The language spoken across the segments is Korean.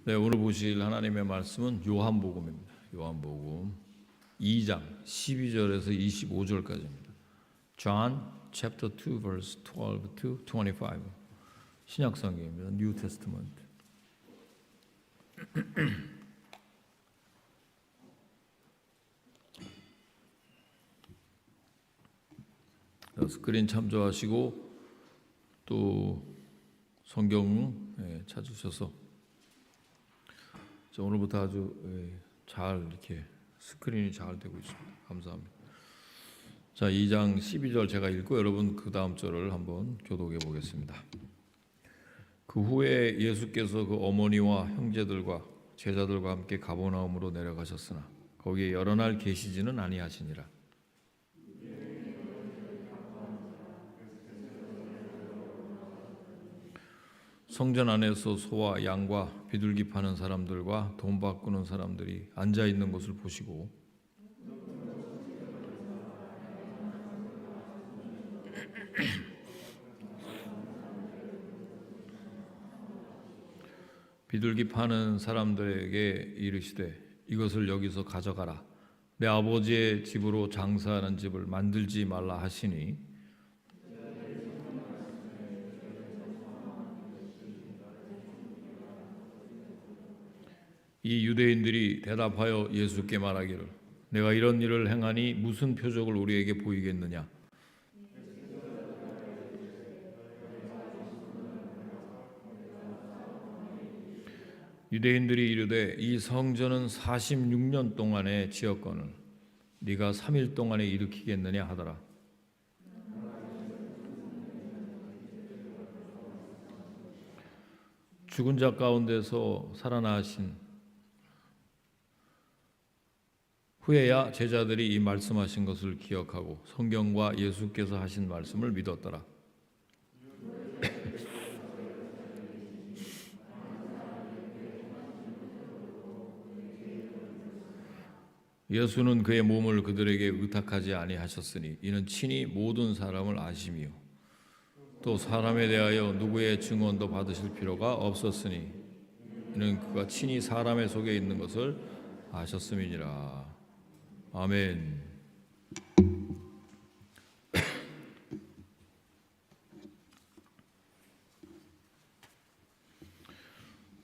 네, 오늘 보실 하나님의 말씀은 요한복음입니다. 요한복음 2장 12절에서 25절까지입니다. John chapter 2 verse 12 to 25. 신약 성경입니다. New Testament. 스크린 참조하시고 또 성경 찾으셔서 오늘부터 아주 잘 이렇게 스크린이 잘 되고 있습니다. 감사합니다. 자, 2장 12절 제가 읽고 여러분 그 다음 절을 한번 교독해 보겠습니다. 그 후에 예수께서 그 어머니와 형제들과 제자들과 함께 가버나움으로 내려가셨으나 거기에 여러 날 계시지는 아니하시니라. 성전 안에서 소와 양과 비둘기 파는 사람들과 돈 바꾸는 사람들이 앉아 있는 것을 보시고 비둘기 파는 사람들에게 이르시되 이것을 여기서 가져가라. 내 아버지의 집으로 장사하는 집을 만들지 말라 하시니 이 유대인들이 대답하여 예수께 말하기를 내가 이런 일을 행하니 무슨 표적을 우리에게 보이겠느냐. 유대인들이 이르되 이 성전은 46년 동안에 지었거늘 네가 3일 동안에 일으키겠느냐 하더라. 죽은 자 가운데서 살아나신 후에야 제자들이 이 말씀하신 것을 기억하고 성경과 예수께서 하신 말씀을 믿었더라. 예수는 그의 몸을 그들에게 의탁하지 아니하셨으니 이는 친히 모든 사람을 아심이요 또 사람에 대하여 누구의 증언도 받으실 필요가 없었으니 이는 그가 친히 사람의 속에 있는 것을 아셨음이니라. 아멘.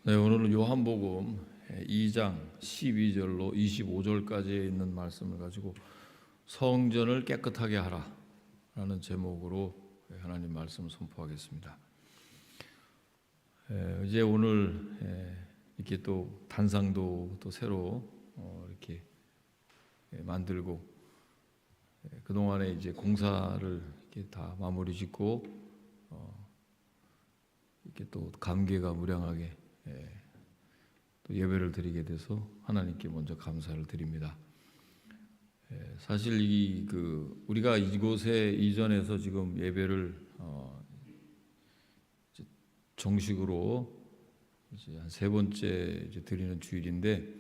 네, 오늘은 요한복음 2장 12절로 25절까지 있는 말씀을 가지고 성전을 깨끗하게 하라 라는 제목으로 하나님 말씀을 선포하겠습니다. 이제 오늘 이렇게 또 단상도 또 새로 이렇게 만들고 그동안에 이제 공사를 이렇게 다 마무리 짓고 이렇게 또 감개가 무량하게 또 예배를 드리게 돼서 하나님께 먼저 감사를 드립니다. 사실 우리가 이곳에 이전해서 지금 예배를 정식으로 이제 한 세 번째 이제 드리는 주일인데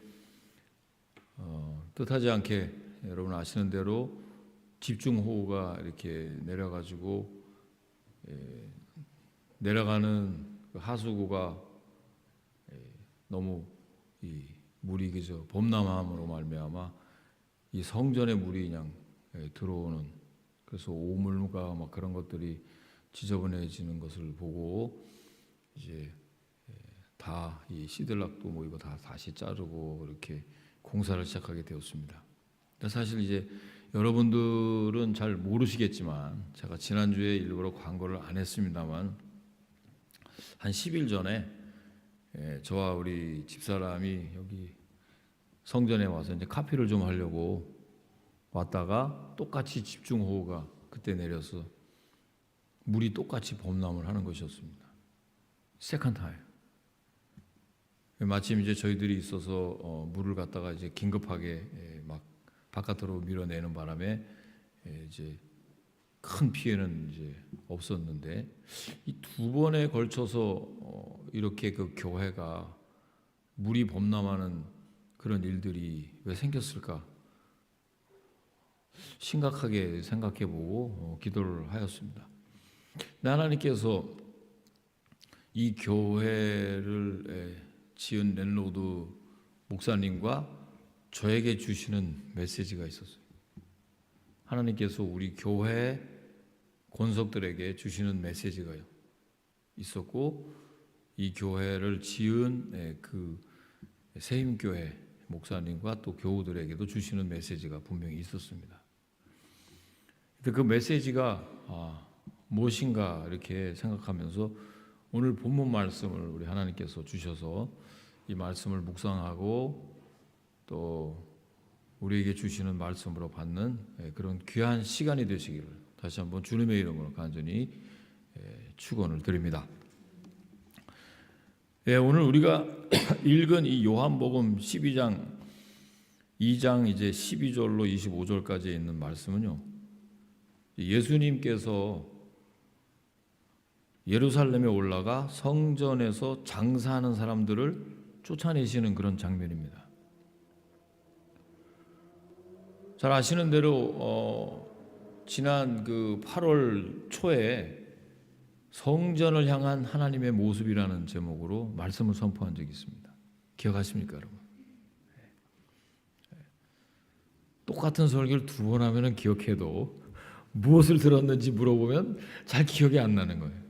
뜻하지 않게 여러분 아시는 대로 집중호우가 이렇게 내려가지고 내려가는 그 하수구가 너무 이 물이 그저 범람함으로 말미암아 이 성전에 물이 그냥 들어오는 그래서 오물과 막 그런 것들이 지저분해지는 것을 보고 이제 다 이 시들락도 모이고 다 다시 자르고 이렇게 공사를 시작하게 되었습니다. 사실 이제 여러분들은 잘 모르시겠지만 제가 지난주에 일부러 광고를 안 했습니다만 한 10일 전에 저와 우리 집사람이 여기 성전에 와서 이제 카피를 좀 하려고 왔다가 똑같이 집중호우가 그때 내려서 물이 똑같이 범람을 하는 것이었습니다. 세컨드 타임. 마침 이제 저희들이 있어서 물을 갖다가 이제 긴급하게 막 바깥으로 밀어내는 바람에 이제 큰 피해는 이제 없었는데 이 두 번에 걸쳐서 이렇게 그 교회가 물이 범람하는 그런 일들이 왜 생겼을까 심각하게 생각해보고 기도를 하였습니다. 하나님께서 이 교회를 지은 랜로드 목사님과 저에게 주시는 메시지가 있었어요. 하나님께서 우리 교회 권속들에게 주시는 메시지가 있었고, 이 교회를 지은 그 세임교회 목사님과 또 교우들에게도 주시는 메시지가 분명히 있었습니다. 그 메시지가 무엇인가 이렇게 생각하면서 오늘 본문 말씀을 우리 하나님께서 주셔서 이 말씀을 묵상하고 또 우리에게 주시는 말씀으로 받는 그런 귀한 시간이 되시기를 다시 한번 주님의 이름으로 간절히 축원을 드립니다. 오늘 우리가 읽은 이 요한복음 12장 2장 이제 12절로 25절까지 있는 말씀은요, 예수님께서 예루살렘에 올라가 성전에서 장사하는 사람들을 쫓아내시는 그런 장면입니다. 잘 아시는 대로 지난 그 8월 초에 성전을 향한 하나님의 모습이라는 제목으로 말씀을 선포한 적이 있습니다. 기억하십니까, 여러분? 똑같은 설교를 2번 하면 기억해도 무엇을 들었는지 물어보면 잘 기억이 안 나는 거예요.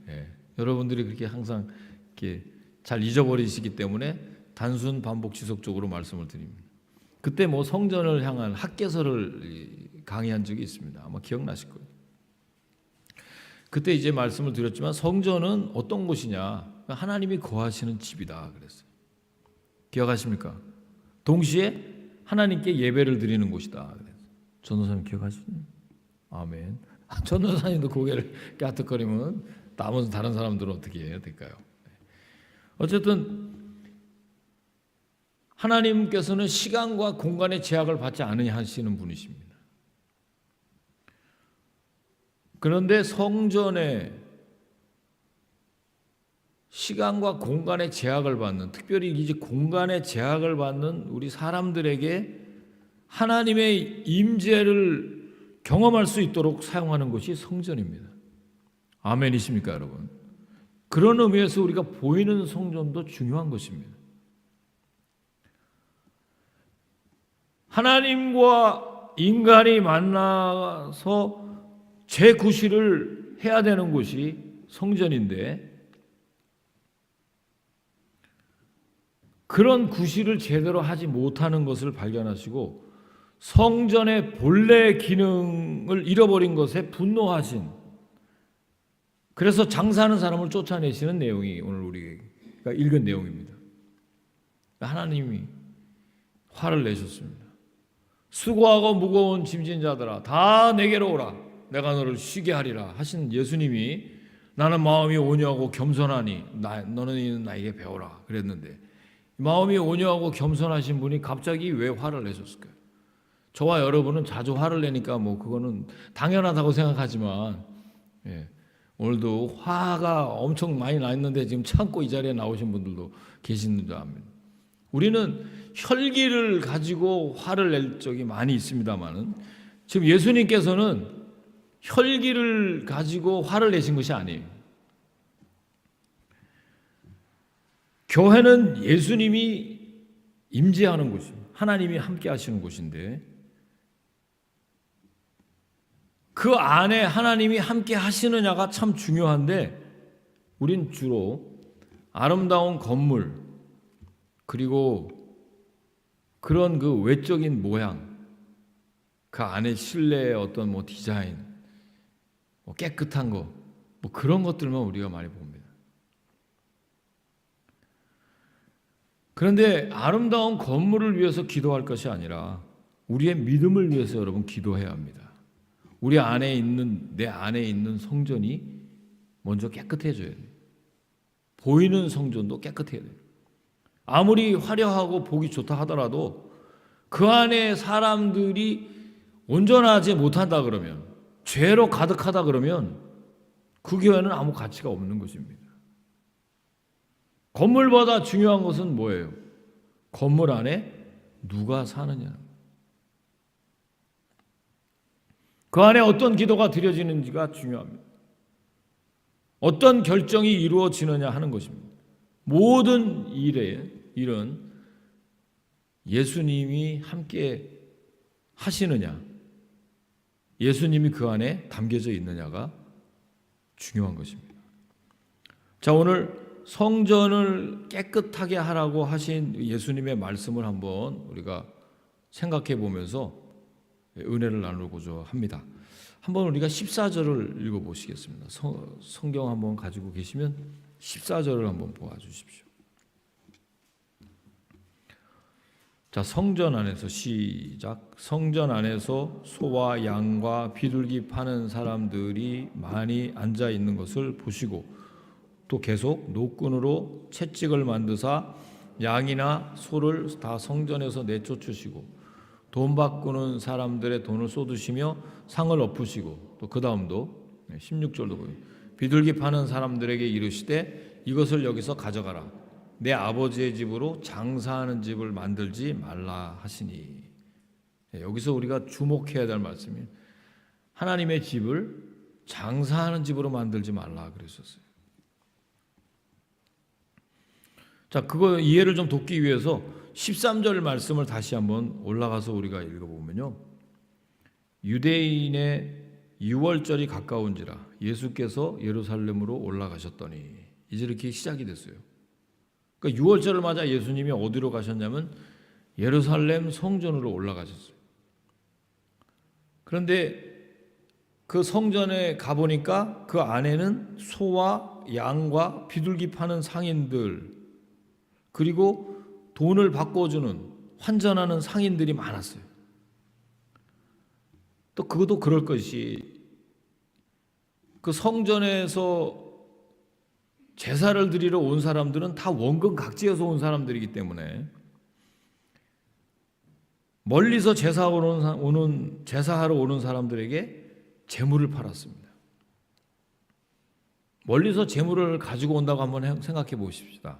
여러분들이 그렇게 항상 이렇게 잘 잊어버리시기 때문에 단순 반복 지속적으로 말씀을 드립니다. 그때 뭐 성전을 향한 학개설을 강의한 적이 있습니다. 아마 기억나실 거예요. 그때 이제 말씀을 드렸지만 성전은 어떤 곳이냐? 하나님이 거하시는 집이다 그랬어요. 기억하십니까? 동시에 하나님께 예배를 드리는 곳이다 그랬어요. 전도사님 기억하시나요? 아멘. 전도사님도 고개를 까뜩거리면 남은 다른 사람들은 어떻게 해야 될까요? 어쨌든 하나님께서는 시간과 공간의 제약을 받지 않으시는 분이십니다. 그런데 성전에 시간과 공간의 제약을 받는, 특별히 이제 공간의 제약을 받는 우리 사람들에게 하나님의 임재를 경험할 수 있도록 사용하는 것이 성전입니다. 아멘이십니까, 여러분? 그런 의미에서 우리가 보이는 성전도 중요한 것입니다. 하나님과 인간이 만나서 재구실을 해야 되는 곳이 성전인데 그런 구실을 제대로 하지 못하는 것을 발견하시고 성전의 본래 기능을 잃어버린 것에 분노하신, 그래서 장사하는 사람을 쫓아내시는 내용이 오늘 우리가 읽은 내용입니다. 하나님이 화를 내셨습니다. 수고하고 무거운 짐진 자들아 다 내게로 오라, 내가 너를 쉬게 하리라 하신 예수님이 나는 마음이 온유하고 겸손하니 너는 나에게 배우라 그랬는데, 마음이 온유하고 겸손하신 분이 갑자기 왜 화를 내셨을까요? 저와 여러분은 자주 화를 내니까 뭐 그거는 당연하다고 생각하지만 오늘도 화가 엄청 많이 났는데 지금 참고 이 자리에 나오신 분들도 계시는 줄 압니다. 우리는 혈기를 가지고 화를 낼 적이 많이 있습니다만은 지금 예수님께서는 혈기를 가지고 화를 내신 것이 아니에요. 교회는 예수님이 임재하는 곳입니다. 하나님이 함께 하시는 곳인데 그 안에 하나님이 함께 하시느냐가 참 중요한데 우린 주로 아름다운 건물 그리고 그런 그 외적인 모양, 그 안에 실내의 어떤 뭐 디자인, 뭐 깨끗한 거, 뭐 그런 것들만 우리가 많이 봅니다. 그런데 아름다운 건물을 위해서 기도할 것이 아니라 우리의 믿음을 위해서 여러분 기도해야 합니다. 우리 안에 있는, 내 안에 있는 성전이 먼저 깨끗해져야 돼요. 보이는 성전도 깨끗해야 돼요. 아무리 화려하고 보기 좋다 하더라도 그 안에 사람들이 온전하지 못한다 그러면, 죄로 가득하다 그러면 그 교회는 아무 가치가 없는 것입니다. 건물보다 중요한 것은 뭐예요? 건물 안에 누가 사느냐, 그 안에 어떤 기도가 드려지는지가 중요합니다. 어떤 결정이 이루어지느냐 하는 것입니다. 모든 일에 일은 예수님이 함께 하시느냐, 예수님이 그 안에 담겨져 있느냐가 중요한 것입니다. 자, 오늘 성전을 깨끗하게 하라고 하신 예수님의 말씀을 한번 우리가 생각해 보면서 은혜를 나누고자 합니다. 한번 우리가 14절을 읽어보시겠습니다. 성경 한번 가지고 계시면 14절을 한번 보아주십시오. 자, 성전 안에서 시작. 성전 안에서 소와 양과 비둘기 파는 사람들이 많이 앉아 있는 것을 보시고 또 계속 노끈으로 채찍을 만드사 양이나 소를 다 성전에서 내쫓으시고 돈 바꾸는 사람들의 돈을 쏟으시며 상을 엎으시고 또 그 다음도 16절도 보여요. 비둘기 파는 사람들에게 이르시되 이것을 여기서 가져가라. 내 아버지의 집으로 장사하는 집을 만들지 말라 하시니. 여기서 우리가 주목해야 될 말씀이 하나님의 집을 장사하는 집으로 만들지 말라 그랬었어요. 자, 그거 이해를 좀 돕기 위해서 13절 말씀을 다시 한번 올라가서 우리가 읽어보면요. 유대인의 유월절이 가까운지라 예수께서 예루살렘으로 올라가셨더니 이제 이렇게 시작이 됐어요. 그러니까 유월절을 맞아 예수님이 어디로 가셨냐면 예루살렘 성전으로 올라가셨어요. 그런데 그 성전에 가보니까 그 안에는 소와 양과 비둘기 파는 상인들 그리고 돈을 바꿔주는 환전하는 상인들이 많았어요. 또 그것도 그럴 것이 그 성전에서 제사를 드리러 온 사람들은 다 원근 각지에서 온 사람들이기 때문에 멀리서 제사하러 오는 사람들에게 재물을 팔았습니다. 멀리서 재물을 가지고 온다고 한번 생각해 보십시다.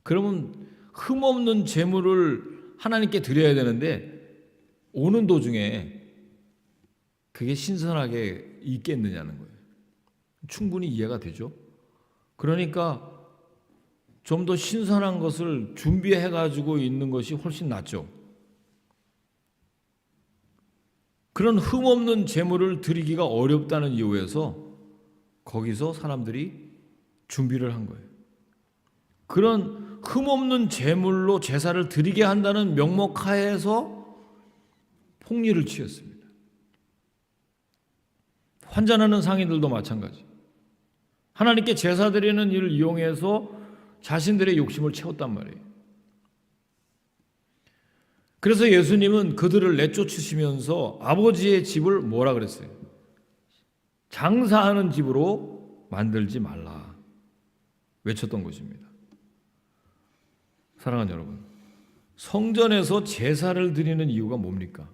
그러면 흠없는 재물을 하나님께 드려야 되는데 오는 도중에 그게 신선하게 있겠느냐는 거예요. 충분히 이해가 되죠? 그러니까 좀 더 신선한 것을 준비해 가지고 있는 것이 훨씬 낫죠. 그런 흠없는 재물을 드리기가 어렵다는 이유에서 거기서 사람들이 준비를 한 거예요. 그런 흠없는 재물로 제사를 드리게 한다는 명목하에서 폭리를 취했습니다. 환전하는 상인들도 마찬가지. 하나님께 제사 드리는 일을 이용해서 자신들의 욕심을 채웠단 말이에요. 그래서 예수님은 그들을 내쫓으시면서 아버지의 집을 뭐라 그랬어요? 장사하는 집으로 만들지 말라 외쳤던 것입니다. 사랑하는 여러분, 성전에서 제사를 드리는 이유가 뭡니까?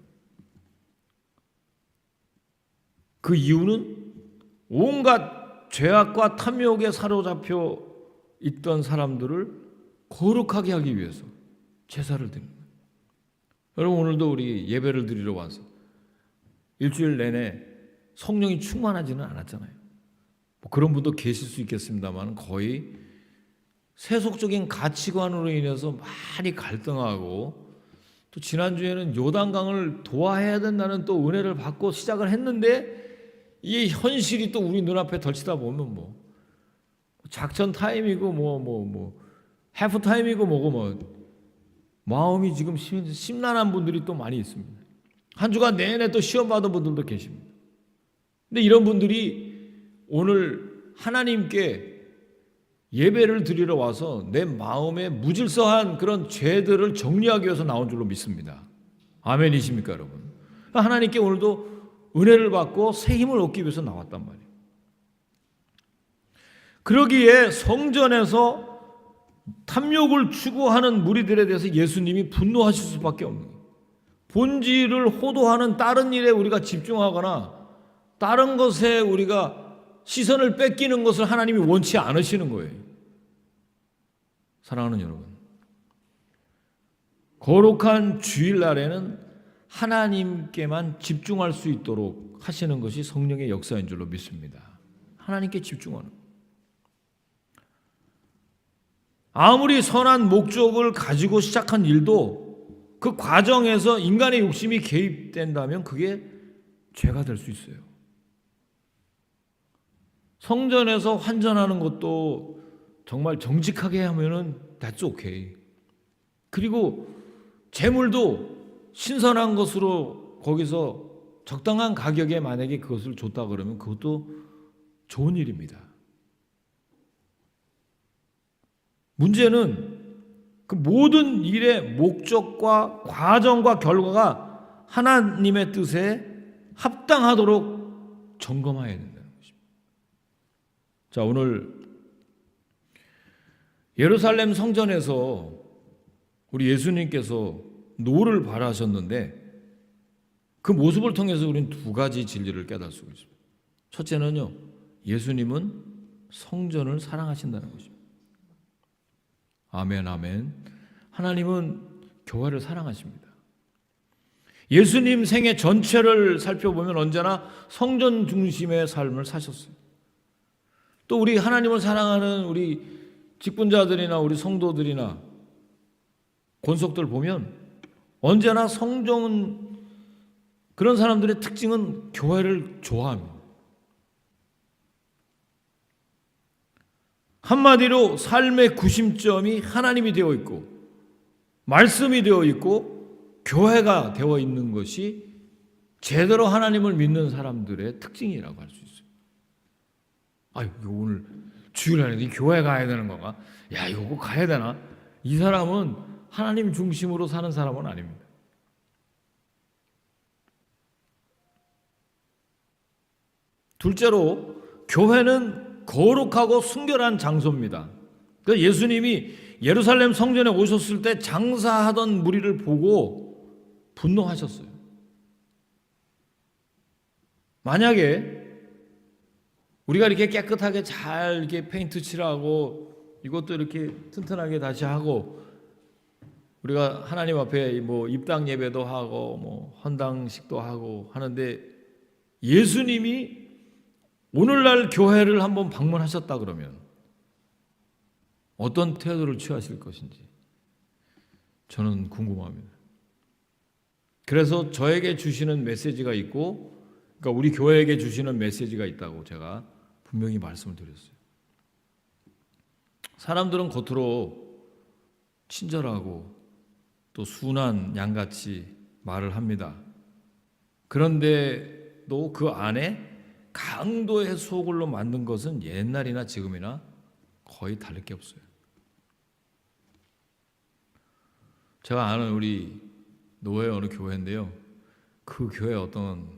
그 이유는 온갖 죄악과 탐욕에 사로잡혀 있던 사람들을 거룩하게 하기 위해서 제사를 드립니다. 여러분, 오늘도 우리 예배를 드리러 와서 일주일 내내 성령이 충만하지는 않았잖아요. 뭐 그런 분도 계실 수 있겠습니다만 거의 세속적인 가치관으로 인해서 많이 갈등하고 또 지난주에는 요단강을 도와해야 된다는 또 은혜를 받고 시작을 했는데 이 현실이 또 우리 눈앞에 덜치다 보면 뭐 작전 타임이고 해프 타임이고 뭐고 마음이 지금 심란한 분들이 또 많이 있습니다. 한 주간 내내 또 시험 받은 분들도 계십니다. 근데 이런 분들이 오늘 하나님께 예배를 드리러 와서 내 마음에 무질서한 그런 죄들을 정리하기 위해서 나온 줄로 믿습니다. 아멘이십니까, 여러분? 하나님께 오늘도 은혜를 받고 새 힘을 얻기 위해서 나왔단 말이에요. 그러기에 성전에서 탐욕을 추구하는 무리들에 대해서 예수님이 분노하실 수밖에 없는 거예요. 본질을 호도하는 다른 일에 우리가 집중하거나 다른 것에 우리가 시선을 뺏기는 것을 하나님이 원치 않으시는 거예요. 사랑하는 여러분, 거룩한 주일날에는 하나님께만 집중할 수 있도록 하시는 것이 성령의 역사인 줄로 믿습니다. 하나님께 집중하는. 아무리 선한 목적을 가지고 시작한 일도 그 과정에서 인간의 욕심이 개입된다면 그게 죄가 될 수 있어요. 성전에서 환전하는 것도 정말 정직하게 하면은 that's okay. 그리고 재물도 신선한 것으로 거기서 적당한 가격에 만약에 그것을 줬다 그러면 그것도 좋은 일입니다. 문제는 그 모든 일의 목적과 과정과 결과가 하나님의 뜻에 합당하도록 점검해야 된다는 것입니다. 자, 오늘 예루살렘 성전에서 우리 예수님께서 노를 발하셨는데 그 모습을 통해서 우리는 두 가지 진리를 깨달을 수 있습니다. 첫째는요, 예수님은 성전을 사랑하신다는 것입니다. 아멘, 아멘. 하나님은 교회를 사랑하십니다. 예수님 생애 전체를 살펴보면 언제나 성전 중심의 삶을 사셨어요. 또 우리 하나님을 사랑하는 우리 직분자들이나 우리 성도들이나 권속들 보면 언제나 성전, 그런 사람들의 특징은 교회를 좋아합니다. 한마디로 삶의 구심점이 하나님이 되어 있고 말씀이 되어 있고 교회가 되어 있는 것이 제대로 하나님을 믿는 사람들의 특징이라고 할 수 있어요. 아유, 오늘 주일날에 이 교회 가야 되는 건가? 야, 이거 꼭 가야 되나? 이 사람은 하나님 중심으로 사는 사람은 아닙니다. 둘째로 교회는 거룩하고 순결한 장소입니다. 그래서 예수님이 예루살렘 성전에 오셨을 때 장사하던 무리를 보고 분노하셨어요. 만약에 우리가 이렇게 깨끗하게 잘 이렇게 페인트 칠하고 이것도 이렇게 튼튼하게 다시 하고 우리가 하나님 앞에 뭐 입당 예배도 하고 뭐 헌당식도 하고 하는데 예수님이 오늘날 교회를 한번 방문하셨다 그러면 어떤 태도를 취하실 것인지 저는 궁금합니다. 그래서 저에게 주시는 메시지가 있고, 그러니까 우리 교회에게 주시는 메시지가 있다고 제가 분명히 말씀을 드렸어요. 사람들은 겉으로 친절하고 또 순한 양같이 말을 합니다. 그런데도 그 안에 강도의 소굴로 만든 것은 옛날이나 지금이나 거의 다를 게 없어요. 제가 아는 우리 노회 어느 교회인데요. 그 교회 어떤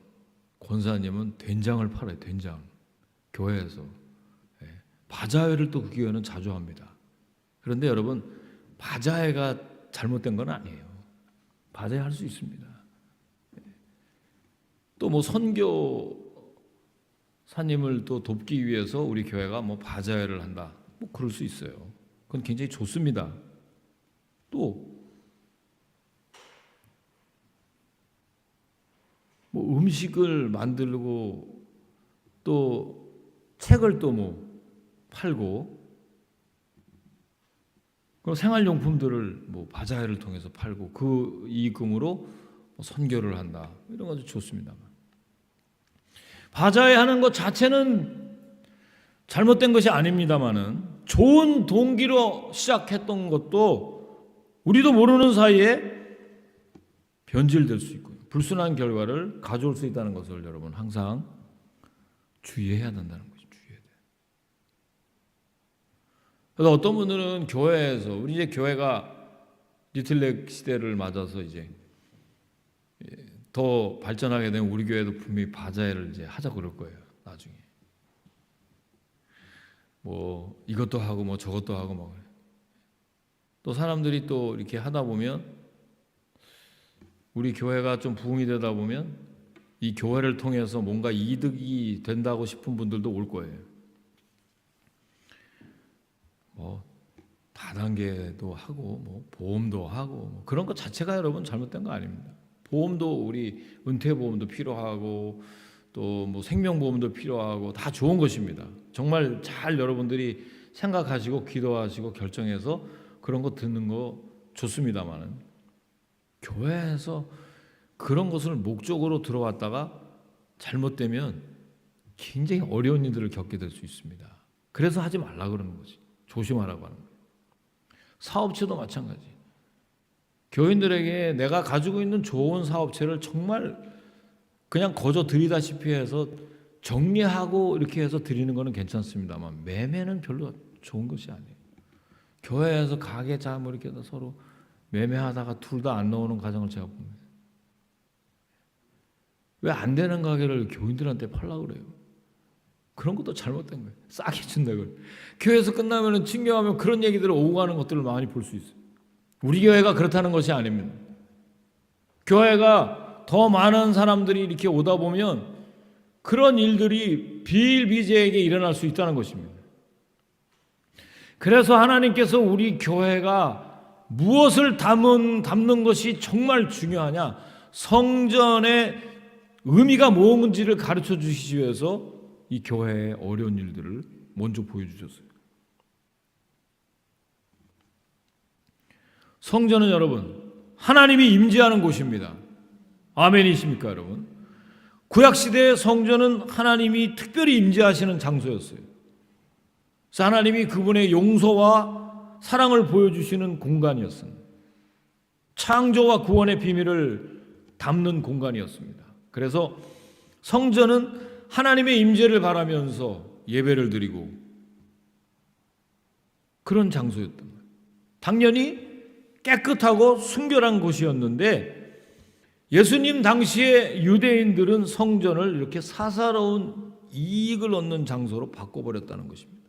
권사님은 된장을 팔아요. 된장. 교회에서. 바자회를 또 그 교회는 자주 합니다. 그런데 여러분, 바자회가 잘못된 건 아니에요. 바자회 할 수 있습니다. 또 뭐 선교사님을 또 돕기 위해서 우리 교회가 뭐 바자회를 한다. 뭐 그럴 수 있어요. 그건 굉장히 좋습니다. 또 뭐 음식을 만들고 또 책을 또 뭐 팔고 그리고 생활용품들을 뭐 바자회를 통해서 팔고 그 이익금으로 선교를 한다. 이런 것도 좋습니다만 바자회 하는 것 자체는 잘못된 것이 아닙니다만은 좋은 동기로 시작했던 것도 우리도 모르는 사이에 변질될 수 있고요. 불순한 결과를 가져올 수 있다는 것을 여러분 항상 주의해야 된다는 거죠. 주의해야 돼요. 그래서 어떤 분들은 교회에서 우리 이제 교회가 리틀렉 시대를 맞아서 이제 더 발전하게 되면 우리 교회도 분명히 바자회를 이제 하자 그럴 거예요. 나중에 뭐 이것도 하고 뭐 저것도 하고 뭐 또 사람들이 또 이렇게 하다 보면 우리 교회가 좀 부흥이 되다 보면 이 교회를 통해서 뭔가 이득이 된다고 싶은 분들도 올 거예요. 뭐 다단계도 하고 뭐 보험도 하고 뭐 그런 것 자체가 여러분 잘못된 거 아닙니다. 보험도 우리 은퇴보험도 필요하고 또 뭐 생명보험도 필요하고 다 좋은 것입니다. 정말 잘 여러분들이 생각하시고 기도하시고 결정해서 그런 거 듣는 거 좋습니다만은 교회에서 그런 것을 목적으로 들어왔다가 잘못되면 굉장히 어려운 일들을 겪게 될 수 있습니다. 그래서 하지 말라 그러는 거지. 조심하라고 하는 거예요. 사업체도 마찬가지. 교인들에게 내가 가지고 있는 좋은 사업체를 정말 그냥 거저 드리다시피 해서 정리하고 이렇게 해서 드리는 거는 괜찮습니다만 매매는 별로 좋은 것이 아니에요. 교회에서 가게자 뭐 이렇게 서로 매매하다가 둘 다 안 나오는 가정을 제가 봅니다. 왜 안 되는 가게를 교인들한테 팔라고 그래요? 그런 것도 잘못된 거예요. 싸게 준다고. 교회에서 끝나면 친교하면 그런 얘기들을 오고 가는 것들을 많이 볼 수 있어요. 우리 교회가 그렇다는 것이 아닙니다. 교회가 더 많은 사람들이 이렇게 오다 보면 그런 일들이 비일비재하게 일어날 수 있다는 것입니다. 그래서 하나님께서 우리 교회가 무엇을 담는 것이 정말 중요하냐, 성전의 의미가 뭔지를 가르쳐 주시기 위해서 이 교회의 어려운 일들을 먼저 보여주셨어요. 성전은 여러분 하나님이 임재하는 곳입니다. 아멘이십니까 여러분? 구약시대의 성전은 하나님이 특별히 임재하시는 장소였어요. 그래서 하나님이 그분의 용서와 사랑을 보여주시는 공간이었습니다. 창조와 구원의 비밀을 담는 공간이었습니다. 그래서 성전은 하나님의 임재를 바라면서 예배를 드리고 그런 장소였던 거예요. 당연히 깨끗하고 순결한 곳이었는데 예수님 당시에 유대인들은 성전을 이렇게 사사로운 이익을 얻는 장소로 바꿔버렸다는 것입니다.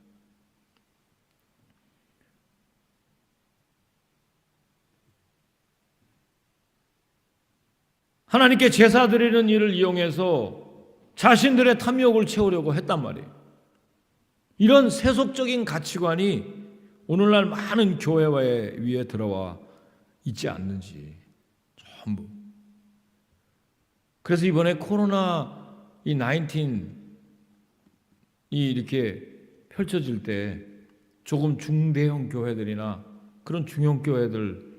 하나님께 제사 드리는 일을 이용해서 자신들의 탐욕을 채우려고 했단 말이에요. 이런 세속적인 가치관이 오늘날 많은 교회 위에 들어와 있지 않는지 전부. 그래서 이번에 코로나 이 19이 이렇게 펼쳐질 때 조금 중대형 교회들이나 그런 중형 교회들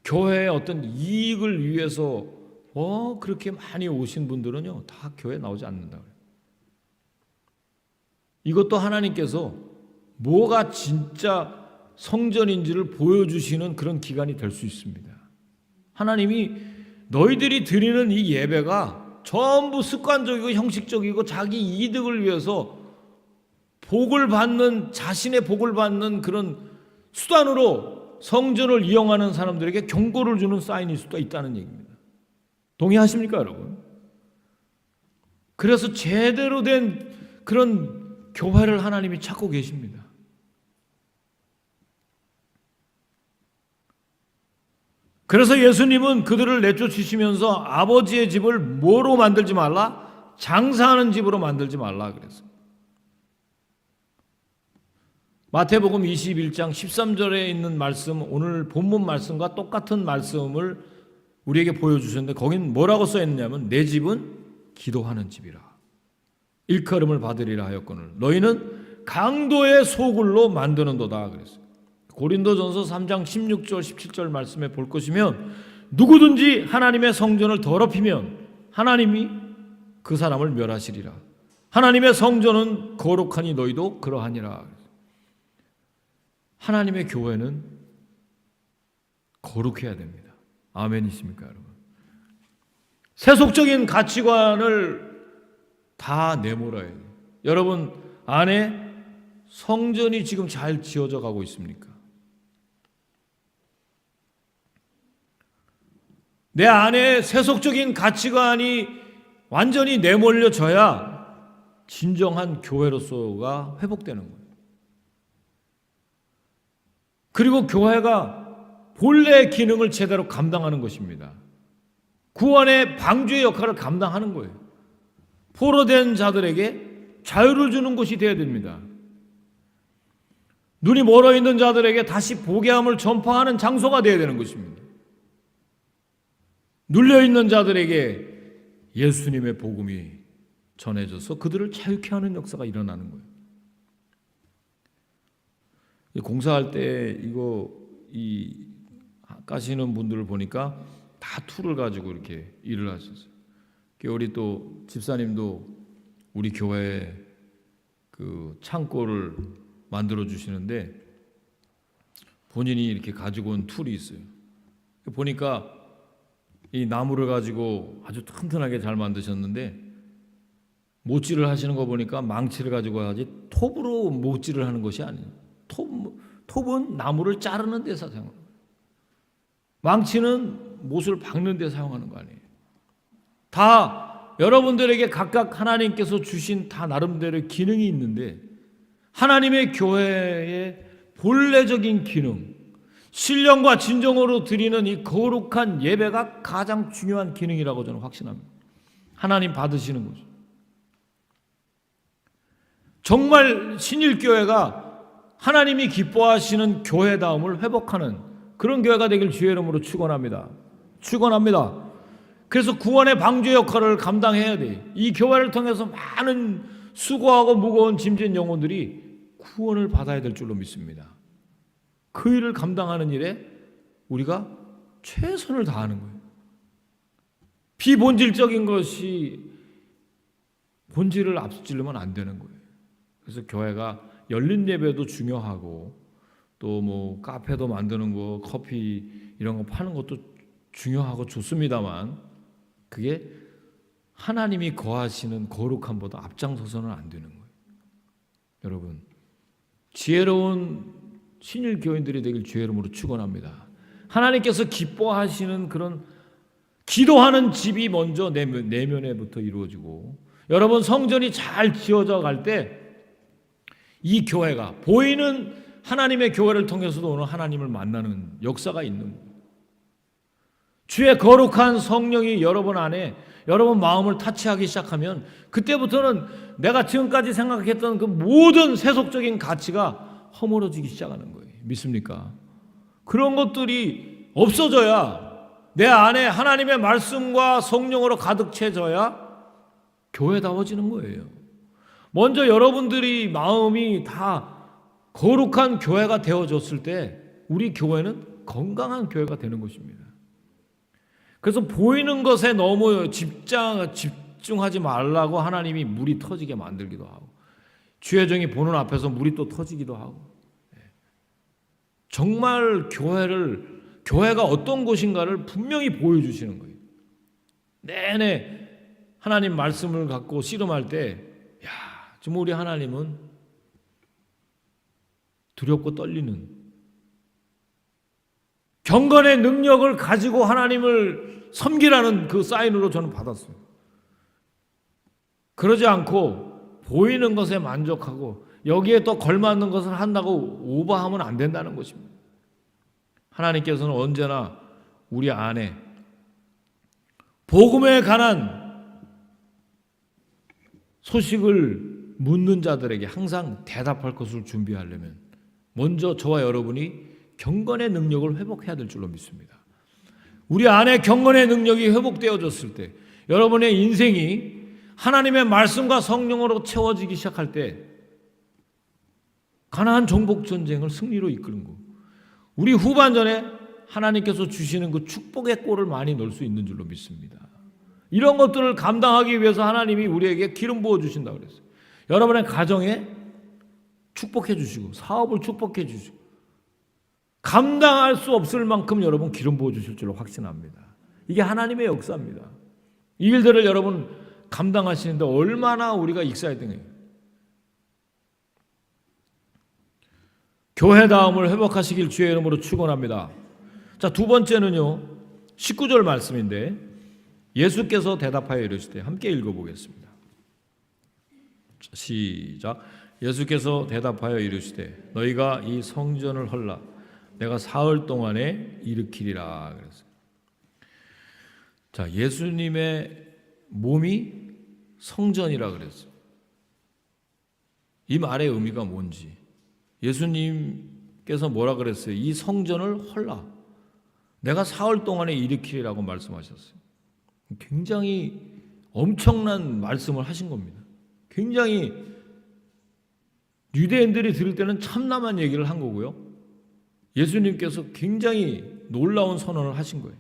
교회의 어떤 이익을 위해서 그렇게 많이 오신 분들은요 다 교회 나오지 않는다. 이것도 하나님께서 뭐가 진짜 성전인지를 보여주시는 그런 기간이 될 수 있습니다. 하나님이 너희들이 드리는 이 예배가 전부 습관적이고 형식적이고 자기 이득을 위해서 자신의 복을 받는 그런 수단으로 성전을 이용하는 사람들에게 경고를 주는 사인일 수도 있다는 얘기입니다. 동의하십니까 여러분? 그래서 제대로 된 그런 교회를 하나님이 찾고 계십니다. 그래서 예수님은 그들을 내쫓으시면서 아버지의 집을 뭐로 만들지 말라? 장사하는 집으로 만들지 말라 그랬어요. 마태복음 21장 13절에 있는 말씀, 오늘 본문 말씀과 똑같은 말씀을 우리에게 보여주셨는데 거긴 뭐라고 써있느냐면 내 집은 기도하는 집이라 일컬음을 받으리라 하였거늘 너희는 강도의 소굴로 만드는도다 그랬어요. 고린도전서 3장 16절 17절 말씀에 볼 것이면 누구든지 하나님의 성전을 더럽히면 하나님이 그 사람을 멸하시리라. 하나님의 성전은 거룩하니 너희도 그러하니라. 하나님의 교회는 거룩해야 됩니다. 아멘이십니까 여러분? 세속적인 가치관을 다 내몰아야 돼요. 여러분 안에 성전이 지금 잘 지어져 가고 있습니까? 내 안에 세속적인 가치관이 완전히 내몰려져야 진정한 교회로서가 회복되는 거예요. 그리고 교회가 본래의 기능을 제대로 감당하는 것입니다. 구원의 방주의 역할을 감당하는 거예요. 포로된 자들에게 자유를 주는 곳이 되어야 됩니다. 눈이 멀어 있는 자들에게 다시 보게 함을 전파하는 장소가 되어야 되는 것입니다. 눌려 있는 자들에게 예수님의 복음이 전해져서 그들을 자유케 하는 역사가 일어나는 거예요. 공사할 때 이거 까시는 분들을 보니까 다 툴을 가지고 이렇게 일을 하셨어요. 우리 또 집사님도 우리 교회에 그 창고를 만들어 주시는데 본인이 이렇게 가지고 온 툴이 있어요. 보니까 이 나무를 가지고 아주 튼튼하게 잘 만드셨는데 못질을 하시는 거 보니까 망치를 가지고 하지 톱으로 못질을 하는 것이 아니에요. 톱은 나무를 자르는 데 사용하는 거예요. 망치는 못을 박는 데 사용하는 거 아니에요. 다 여러분들에게 각각 하나님께서 주신 다 나름대로 기능이 있는데 하나님의 교회의 본래적인 기능, 신령과 진정으로 드리는 이 거룩한 예배가 가장 중요한 기능이라고 저는 확신합니다. 하나님 받으시는 거죠. 정말 신일교회가 하나님이 기뻐하시는 교회다움을 회복하는 그런 교회가 되길 주의 이름으로 축원합니다. 그래서 구원의 방주 역할을 감당해야 돼. 이 교회를 통해서 많은 수고하고 무거운 짐진 영혼들이 구원을 받아야 될 줄로 믿습니다. 그 일을 감당하는 일에 우리가 최선을 다하는 거예요. 비본질적인 것이 본질을 앞지르면 안 되는 거예요. 그래서 교회가 열린 예배도 중요하고 또 뭐 카페도 만드는 거, 커피 이런 거 파는 것도 중요하고 좋습니다만 그게 하나님이 거하시는 거룩함보다 앞장서서는 안 되는 거예요. 여러분, 지혜로운 신일 교인들이 되길 주의 이름으로 축원합니다. 하나님께서 기뻐하시는 그런 기도하는 집이 먼저 내면에부터 이루어지고 여러분 성전이 잘 지어져 갈 때 이 교회가 보이는 하나님의 교회를 통해서도 오늘 하나님을 만나는 역사가 있는 거예요. 주의 거룩한 성령이 여러분 안에 여러분 마음을 타치하기 시작하면 그때부터는 내가 지금까지 생각했던 그 모든 세속적인 가치가 허물어지기 시작하는 거예요. 믿습니까? 그런 것들이 없어져야 내 안에 하나님의 말씀과 성령으로 가득 채져야 교회다워지는 거예요. 먼저 여러분들이 마음이 다 거룩한 교회가 되어졌을 때 우리 교회는 건강한 교회가 되는 것입니다. 그래서 보이는 것에 너무 집중하지 말라고 하나님이 물이 터지게 만들기도 하고 주의 종이 보는 앞에서 물이 또 터지기도 하고 정말 교회가 어떤 곳인가를 분명히 보여주시는 거예요. 내내 하나님 말씀을 갖고 씨름할 때 지금 우리 하나님은 두렵고 떨리는 경건의 능력을 가지고 하나님을 섬기라는 그 사인으로 저는 받았어요. 그러지 않고 보이는 것에 만족하고 여기에 또 걸맞는 것을 한다고 오버하면 안 된다는 것입니다. 하나님께서는 언제나 우리 안에 복음에 관한 소식을 묻는 자들에게 항상 대답할 것을 준비하려면 먼저 저와 여러분이 경건의 능력을 회복해야 될 줄로 믿습니다. 우리 안에 경건의 능력이 회복되어졌을 때 여러분의 인생이 하나님의 말씀과 성령으로 채워지기 시작할 때 가나안 정복 전쟁을 승리로 이끄는 거. 우리 후반전에 하나님께서 주시는 그 축복의 골을 많이 넣을 수 있는 줄로 믿습니다. 이런 것들을 감당하기 위해서 하나님이 우리에게 기름 부어 주신다고 그랬어요. 여러분의 가정에 축복해 주시고 사업을 축복해 주시고 감당할 수 없을 만큼 여러분 기름 부어 주실 줄로 확신합니다. 이게 하나님의 역사입니다. 이 일들을 여러분 감당하시는데 얼마나 우리가 익사이딩해요. 교회다움을 회복하시길 주의 이름으로 축원합니다. 자, 두 번째는요. 19절 말씀인데 예수께서 대답하여 이르시되 함께 읽어보겠습니다. 시작. 예수께서 대답하여 이르시되 너희가 이 성전을 헐라 내가 사흘 동안에 일으키리라 그랬어요. 자, 예수님의 몸이 성전이라 그랬어요. 이 말의 의미가 뭔지 예수님께서 뭐라 그랬어요? 이 성전을 헐라 내가 사흘 동안에 일으키리라고 말씀하셨어요. 굉장히 엄청난 말씀을 하신 겁니다. 굉장히 유대인들이 들을 때는 참남한 얘기를 한 거고요. 예수님께서 굉장히 놀라운 선언을 하신 거예요.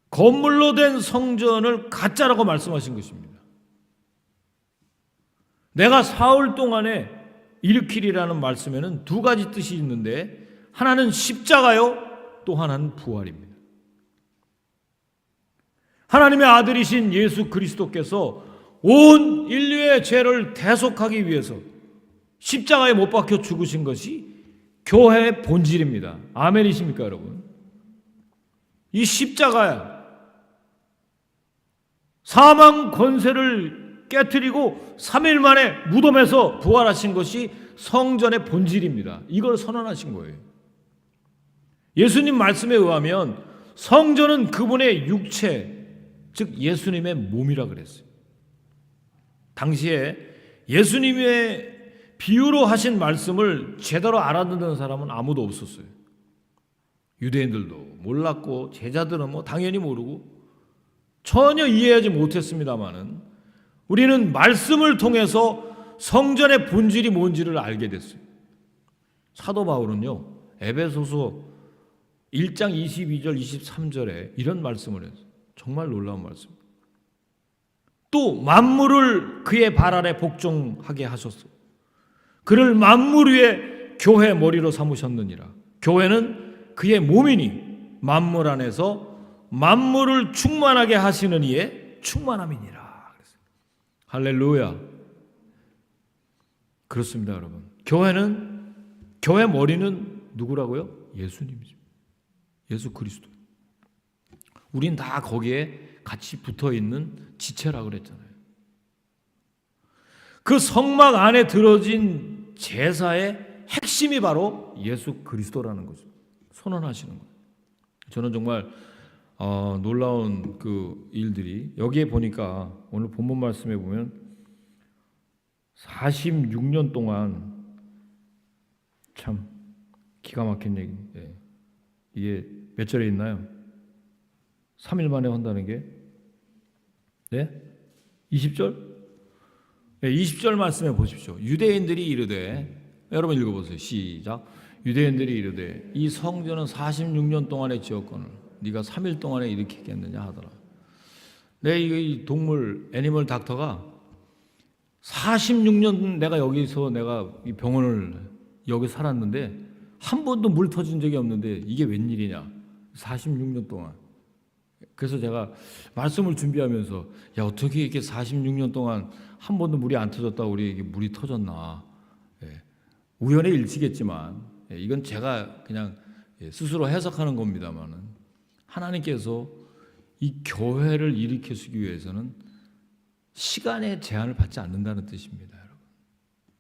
건물로 된 성전을 가짜라고 말씀하신 것입니다. 내가 사흘 동안에 일으키리라는 말씀에는 두 가지 뜻이 있는데, 하나는 십자가요, 또 하나는 부활입니다. 하나님의 아들이신 예수 그리스도께서 온 인류의 죄를 대속하기 위해서 십자가에 못 박혀 죽으신 것이 교회의 본질입니다. 아멘이십니까, 여러분? 이 십자가야, 사망 권세를 깨트리고 3일 만에 무덤에서 부활하신 것이 성전의 본질입니다. 이걸 선언하신 거예요. 예수님 말씀에 의하면 성전은 그분의 육체, 즉 예수님의 몸이라 그랬어요. 당시에 예수님의 비유로 하신 말씀을 제대로 알아듣는 사람은 아무도 없었어요. 유대인들도 몰랐고 제자들은 뭐 당연히 모르고 전혀 이해하지 못했습니다마는 우리는 말씀을 통해서 성전의 본질이 뭔지를 알게 됐어요. 사도 바울은요, 에베소서 1장 22절 23절에 이런 말씀을 했어요. 정말 놀라운 말씀. 또 만물을 그의 발 아래 복종하게 하셨어. 그를 만물 위에 교회 머리로 삼으셨느니라. 교회는 그의 몸이니 만물 안에서 만물을 충만하게 하시는 이의 충만함이니라. 할렐루야. 그렇습니다, 여러분. 교회 머리는 누구라고요? 예수님이죠. 예수 그리스도. 우린 다 거기에 같이 붙어 있는 지체라고 그랬잖아요. 그 성막 안에 들어진 제사의 핵심이 바로 예수 그리스도라는 거죠. 선언하시는 거예요. 저는 정말 놀라운 그 일들이 여기에 보니까 오늘 본문 말씀에 보면 46년 동안 참 기가 막힌 얘기인데 이게 몇 절에 있나요? 3일 만에 한다는 게 20절? 20절 말씀해 보십시오. 유대인들이 이르되, 여러분 읽어보세요. 시작. 유대인들이 이르되 이 성전은 46년 동안에 지었거늘 네가 3일 동안에 일으키겠느냐 하더라. 이 동물 애니멀 닥터가 46년 내가 여기서 내가 이 병원을 여기 살았는데 한 번도 물 터진 적이 없는데 이게 웬일이냐. 46년 동안. 그래서 제가 말씀을 준비하면서 어떻게 이렇게 46년 동안 한 번도 물이 안 터졌다고 우리에게 물이 터졌나. 우연의 일치겠지만 이건 제가 그냥 스스로 해석하는 겁니다만은 하나님께서 이 교회를 일으키시기 위해서는 시간의 제한을 받지 않는다는 뜻입니다, 여러분.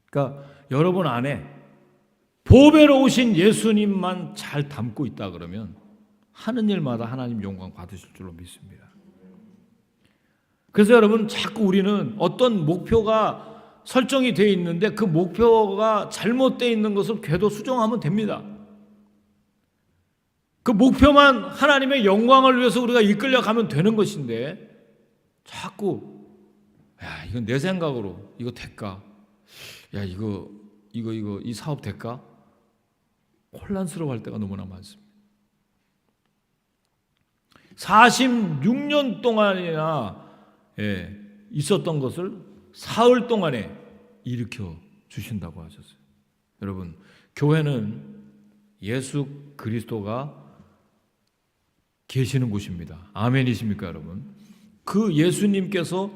그러니까 여러분 안에 보배로 오신 예수님만 잘 담고 있다 그러면 하는 일마다 하나님 영광 받으실 줄로 믿습니다. 그래서 여러분 자꾸 우리는 어떤 목표가 설정이 되어 있는데 그 목표가 잘못되어 있는 것을 궤도 수정하면 됩니다. 그 목표만 하나님의 영광을 위해서 우리가 이끌려 가면 되는 것인데 자꾸 이건 내 생각으로 이거 될까? 이거 이 사업 될까? 혼란스러워할 때가 너무나 많습니다. 46년 동안이나 있었던 것을 사흘 동안에 일으켜 주신다고 하셨어요. 여러분, 교회는 예수 그리스도가 계시는 곳입니다. 아멘이십니까, 여러분? 그 예수님께서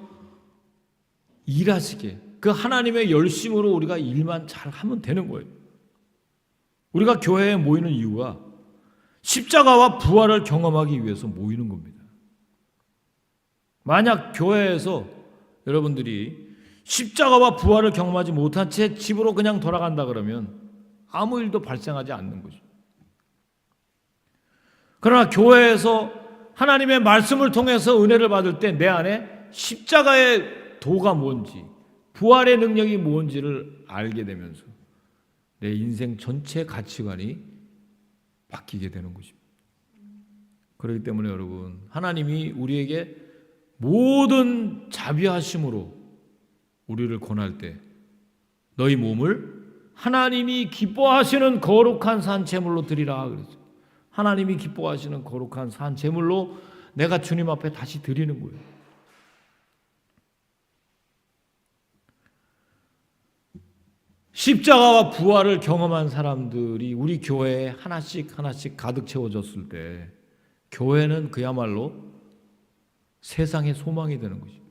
일하시게 그 하나님의 열심으로 우리가 일만 잘 하면 되는 거예요. 우리가 교회에 모이는 이유가 십자가와 부활을 경험하기 위해서 모이는 겁니다. 만약 교회에서 여러분들이 십자가와 부활을 경험하지 못한 채 집으로 그냥 돌아간다 그러면 아무 일도 발생하지 않는 거죠. 그러나 교회에서 하나님의 말씀을 통해서 은혜를 받을 때 내 안에 십자가의 도가 뭔지, 부활의 능력이 뭔지를 알게 되면서 내 인생 전체 가치관이 바뀌게 되는 것입니다. 그렇기 때문에 여러분, 하나님이 우리에게 모든 자비하심으로 우리를 권할 때 너희 몸을 하나님이 기뻐하시는 거룩한 산 제물로 드리라 그랬어요. 하나님이 기뻐하시는 거룩한 산 제물로 내가 주님 앞에 다시 드리는 거예요. 십자가와 부활을 경험한 사람들이 우리 교회에 하나씩 가득 채워졌을 때 교회는 그야말로 세상의 소망이 되는 것입니다.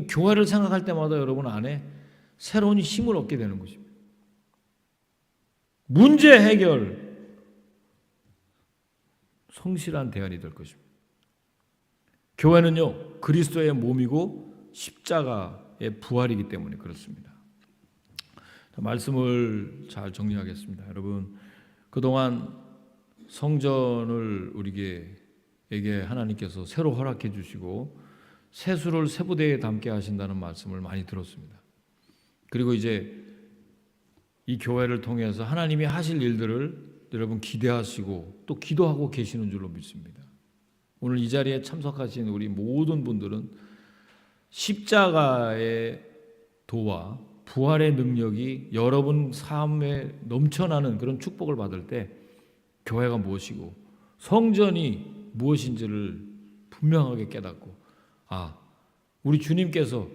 교회를 생각할 때마다 여러분 안에 새로운 힘을 얻게 되는 것입니다. 문제 해결, 성실한 대안이 될 것입니다. 교회는요, 그리스도의 몸이고 십자가의 부활이기 때문에 그렇습니다. 말씀을 잘 정리하겠습니다. 여러분, 그동안 성전을 우리에게 하나님께서 새로 허락해 주시고 세수를 세부대에 담게 하신다는 말씀을 많이 들었습니다. 그리고 이제 이 교회를 통해서 하나님이 하실 일들을 여러분 기대하시고 또 기도하고 계시는 줄로 믿습니다. 오늘 이 자리에 참석하신 우리 모든 분들은 십자가의 도와 부활의 능력이 여러분 삶에 넘쳐나는 그런 축복을 받을 때 교회가 무엇이고 성전이 무엇인지를 분명하게 깨닫고, 우리 주님께서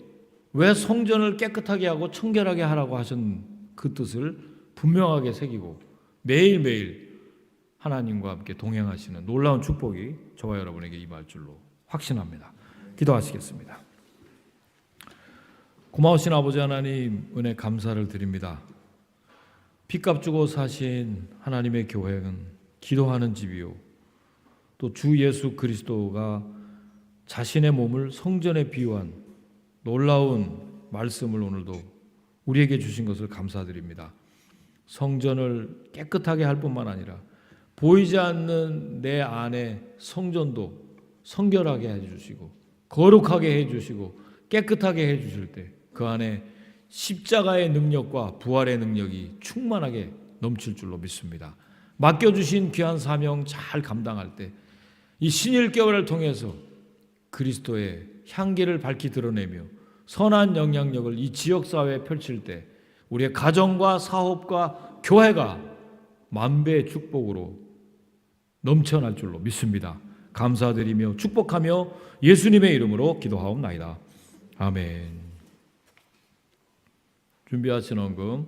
왜 성전을 깨끗하게 하고 청결하게 하라고 하신 그 뜻을 분명하게 새기고 매일매일 하나님과 함께 동행하시는 놀라운 축복이 저와 여러분에게 임할 줄로 확신합니다. 기도하시겠습니다. 고마우신 아버지 하나님, 은혜 감사를 드립니다. 핏값 주고 사신 하나님의 교회는 기도하는 집이요, 또 주 예수 그리스도가 자신의 몸을 성전에 비유한 놀라운 말씀을 오늘도 우리에게 주신 것을 감사드립니다. 성전을 깨끗하게 할 뿐만 아니라 보이지 않는 내 안에 성전도 성결하게 해주시고 거룩하게 해주시고 깨끗하게 해주실 때 그 안에 십자가의 능력과 부활의 능력이 충만하게 넘칠 줄로 믿습니다. 맡겨주신 귀한 사명 잘 감당할 때 이 신일교회를 통해서 그리스도의 향기를 밝히 드러내며 선한 영향력을 이 지역사회에 펼칠 때 우리의 가정과 사업과 교회가 만배의 축복으로 넘쳐날 줄로 믿습니다. 감사드리며 축복하며 예수님의 이름으로 기도하옵나이다. 아멘. 준비하신 헌금